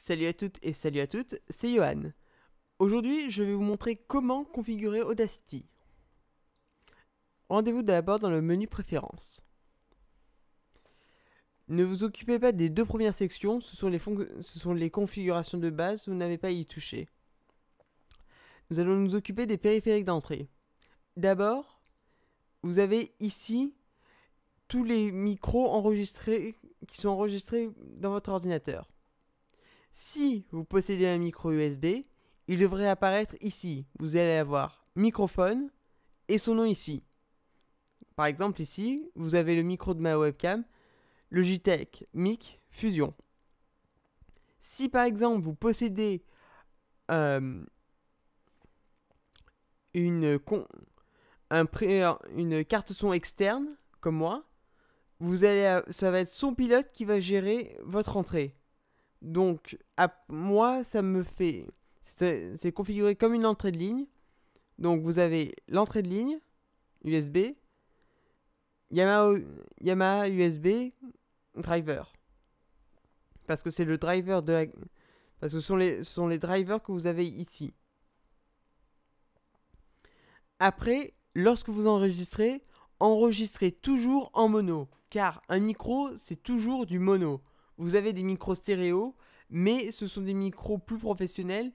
Salut à toutes et salut à toutes, c'est Johan. Aujourd'hui, je vais vous montrer comment configurer Audacity. Rendez-vous d'abord dans le menu Préférences. Ne vous occupez pas des deux premières sections, ce sont les configurations de base, vous n'avez pas à y toucher. Nous allons nous occuper des périphériques d'entrée. D'abord, vous avez ici tous les micros enregistrés qui sont enregistrés dans votre ordinateur. Si vous possédez un micro USB, il devrait apparaître ici. Vous allez avoir microphone et son nom ici. Par exemple ici, vous avez le micro de ma webcam, Logitech Mic Fusion. Si par exemple vous possédez une carte son externe, comme moi, ça va être son pilote qui va gérer votre entrée. Donc, moi, c'est configuré comme une entrée de ligne. Donc, vous avez l'entrée de ligne, USB, Yamaha USB, driver. Parce que c'est le driver parce que ce sont les drivers que vous avez ici. Après, lorsque vous enregistrez toujours en mono. Car un micro, c'est toujours du mono. Vous avez des micros stéréo, mais ce sont des micros plus professionnels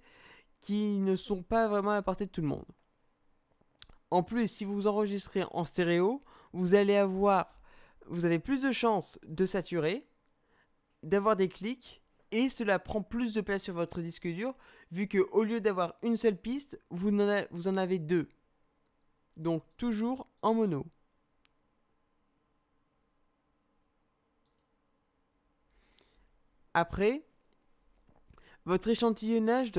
qui ne sont pas vraiment à la portée de tout le monde. En plus, si vous enregistrez en stéréo, vous avez plus de chances de saturer, d'avoir des clics, et cela prend plus de place sur votre disque dur, vu qu'au lieu d'avoir une seule piste, vous en avez deux. Donc toujours en mono. Après, votre échantillonnage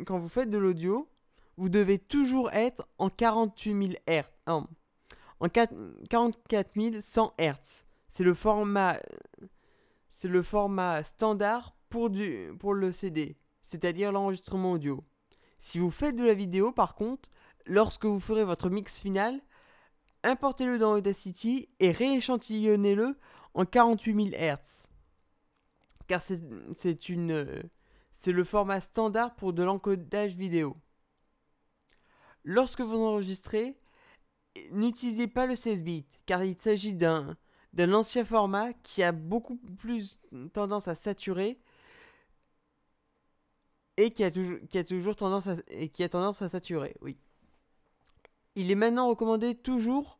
quand vous faites de l'audio, vous devez toujours être en 48 000 Hz. En 44 100 Hz. C'est le format standard pour le CD, c'est-à-dire l'enregistrement audio. Si vous faites de la vidéo, par contre, lorsque vous ferez votre mix final, importez-le dans Audacity et rééchantillonnez-le en 48 000 Hz. Car c'est le format standard pour de l'encodage vidéo. Lorsque vous enregistrez, n'utilisez pas le 16 bits, car il s'agit d'un ancien format qui a beaucoup plus tendance à saturer et qui a tendance à saturer, oui. Il est maintenant recommandé toujours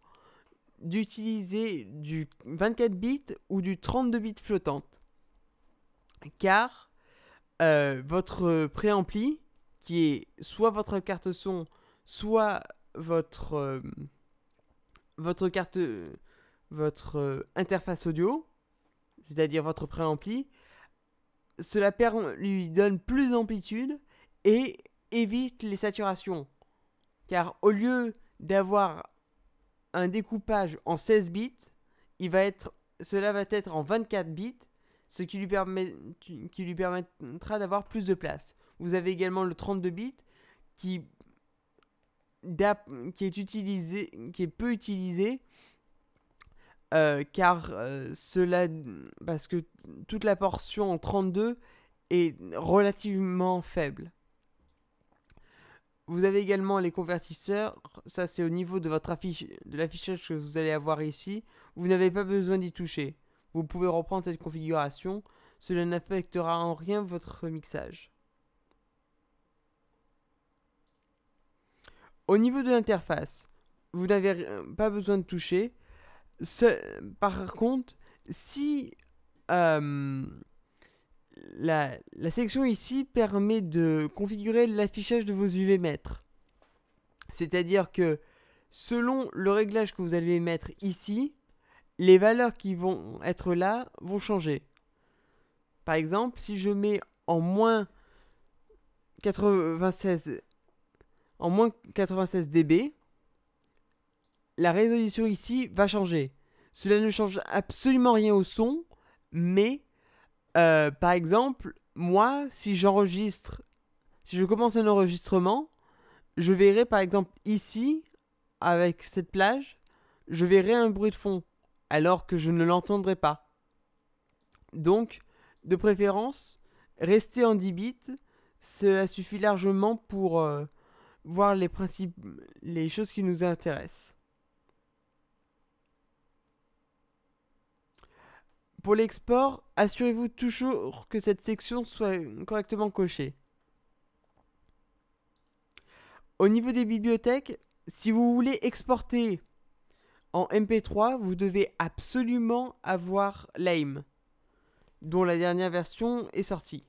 d'utiliser du 24 bits ou du 32 bits flottante. Car votre préampli, qui est soit votre carte son, soit votre interface audio, c'est-à-dire votre préampli, cela lui donne plus d'amplitude et évite les saturations. Car au lieu d'avoir un découpage en 16 bits, cela va être en 24 bits, ce qui lui permettra d'avoir plus de place. Vous avez également le 32 bits qui est peu utilisé parce que toute la portion en 32 est relativement faible. Vous avez également les convertisseurs, ça c'est au niveau de l'affichage que vous allez avoir ici. Vous n'avez pas besoin d'y toucher. Vous pouvez reprendre cette configuration, cela n'affectera en rien votre mixage. Au niveau de l'interface, vous n'avez pas besoin de toucher. Par contre, si la section ici permet de configurer l'affichage de vos UV mètres, c'est-à-dire que selon le réglage que vous allez mettre ici, les valeurs qui vont être là vont changer. Par exemple, si je mets en moins 96 dB, la résolution ici va changer. Cela ne change absolument rien au son, mais par exemple, moi, si je commence un enregistrement, je verrai par exemple ici, avec cette plage, je verrai un bruit de fond, alors que je ne l'entendrai pas. Donc, de préférence, rester en 10 bits, cela suffit largement pour voir les choses qui nous intéressent. Pour l'export, assurez-vous toujours que cette section soit correctement cochée. Au niveau des bibliothèques, si vous voulez exporter en MP3, vous devez absolument avoir Lime, dont la dernière version est sortie.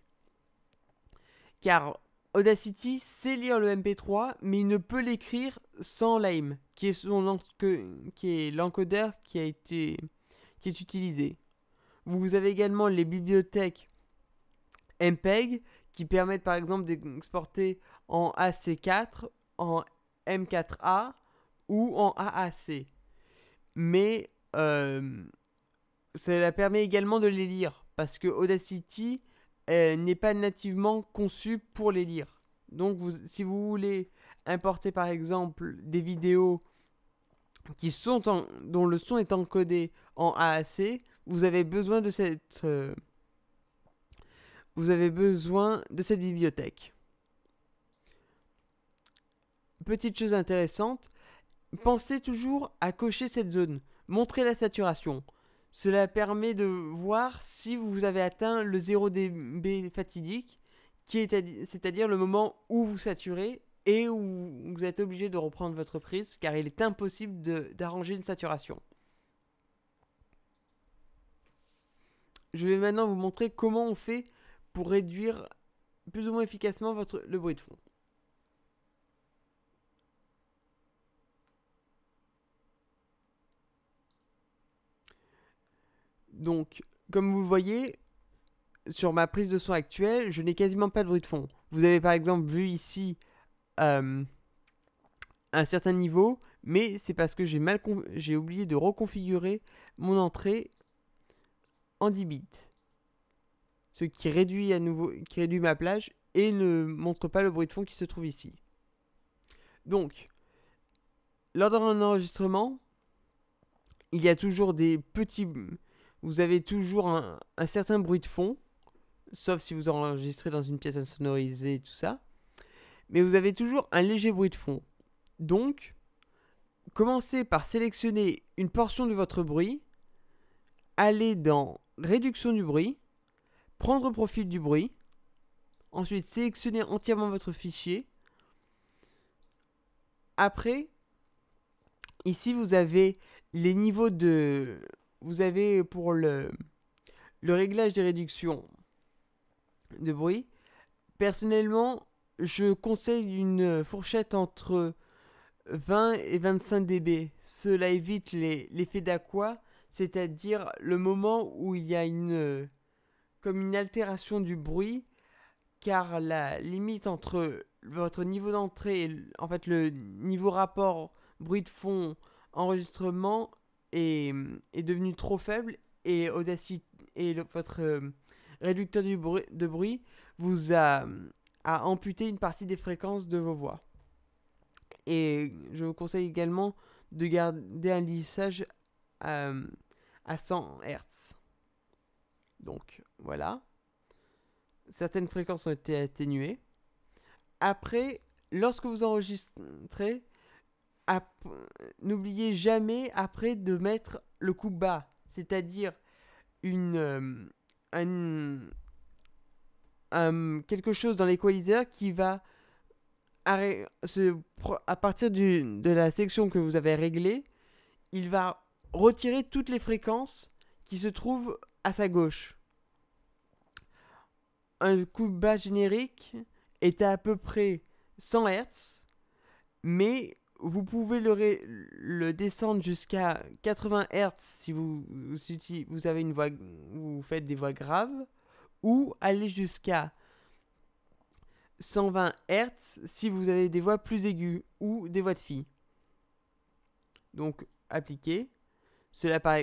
Car Audacity sait lire le MP3, mais il ne peut l'écrire sans Lime, qui est l'encodeur qui est utilisé. Vous avez également les bibliothèques MPEG qui permettent par exemple d'exporter en AC4, en M4A ou en AAC. Mais cela permet également de les lire parce que Audacity n'est pas nativement conçu pour les lire. Donc si vous voulez importer par exemple des vidéos dont le son est encodé en AAC, vous avez besoin de cette bibliothèque. Petite chose intéressante, pensez toujours à cocher cette zone. Montrez la saturation. Cela permet de voir si vous avez atteint le 0 dB fatidique, c'est-à-dire le moment où vous saturez et où vous êtes obligé de reprendre votre prise, car il est impossible d'arranger une saturation. Je vais maintenant vous montrer comment on fait pour réduire plus ou moins efficacement le bruit de fond. Donc, comme vous voyez, sur ma prise de son actuelle, je n'ai quasiment pas de bruit de fond. Vous avez par exemple vu ici un certain niveau, mais c'est parce que j'ai oublié de reconfigurer mon entrée en 10 bits. Ce qui réduit ma plage et ne montre pas le bruit de fond qui se trouve ici. Donc, lors d'un enregistrement, il y a toujours vous avez toujours un certain bruit de fond, sauf si vous enregistrez dans une pièce insonorisée et tout ça. Mais vous avez toujours un léger bruit de fond. Donc, commencez par sélectionner une portion de votre bruit, allez dans réduction du bruit, prendre profil du bruit, ensuite sélectionner entièrement votre fichier. Après, ici vous avez les niveaux vous avez pour le réglage des réductions de bruit. Personnellement, je conseille une fourchette entre 20 et 25 dB. Cela évite l'effet d'aqua, c'est-à-dire le moment où il y a comme une altération du bruit, car la limite entre votre niveau d'entrée et en fait le niveau rapport bruit de fond enregistrement est devenu trop faible et Audacity et votre réducteur de bruit vous a amputé une partie des fréquences de vos voix. Et je vous conseille également de garder un lissage à 100 Hz. Donc voilà. Certaines fréquences ont été atténuées. Après, lorsque vous enregistrez, n'oubliez jamais après de mettre le coup bas, c'est-à-dire quelque chose dans l'équaliseur qui va à partir de la section que vous avez réglée, il va retirer toutes les fréquences qui se trouvent à sa gauche. Un coup bas générique est à peu près 100 Hz, mais vous pouvez le descendre jusqu'à 80 Hz si vous faites des voix graves, ou aller jusqu'à 120 Hz si vous avez des voix plus aiguës ou des voix de filles. Donc, appliquer. Cela, par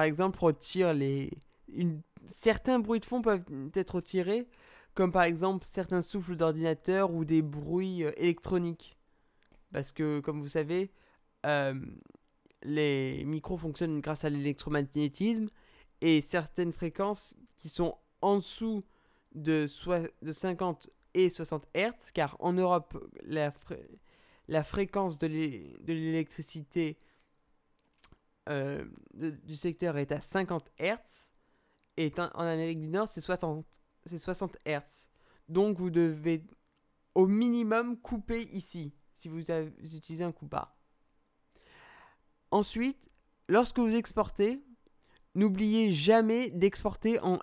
exemple, retire certains bruits de fond peuvent être retirés, comme par exemple certains souffles d'ordinateur ou des bruits électroniques. Parce que, comme vous savez, les micros fonctionnent grâce à l'électromagnétisme et certaines fréquences qui sont en dessous de 50 et 60 Hz, car en Europe, la fréquence de l'électricité du secteur est à 50 Hz, et en Amérique du Nord, c'est 60 Hz. Donc vous devez au minimum couper ici, si vous utilisez un coupa. Ensuite, lorsque vous exportez, n'oubliez jamais d'exporter en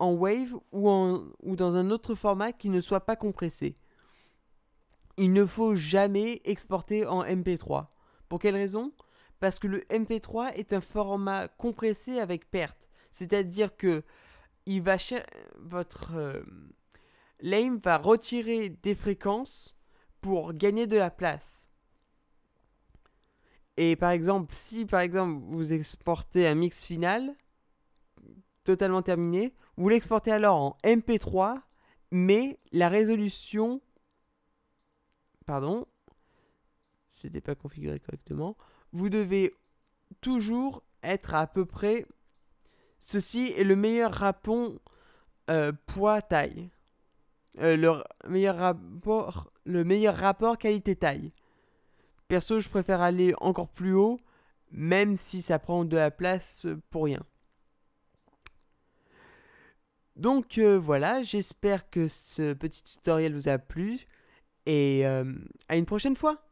WAV ou dans un autre format qui ne soit pas compressé. Il ne faut jamais exporter en MP3. Pour quelle raison ? Parce que le MP3 est un format compressé avec perte. C'est-à-dire que votre Lame va retirer des fréquences pour gagner de la place. Et par exemple, si vous exportez un mix final totalement terminé, vous l'exportez alors en MP3, mais la résolution... Pardon, c'était pas configuré correctement. Vous devez toujours être à peu près... Ceci est le meilleur rapport poids-taille. Le meilleur rapport qualité-taille. Perso, je préfère aller encore plus haut, même si ça prend de la place pour rien. Donc voilà, j'espère que ce petit tutoriel vous a plu et à une prochaine fois.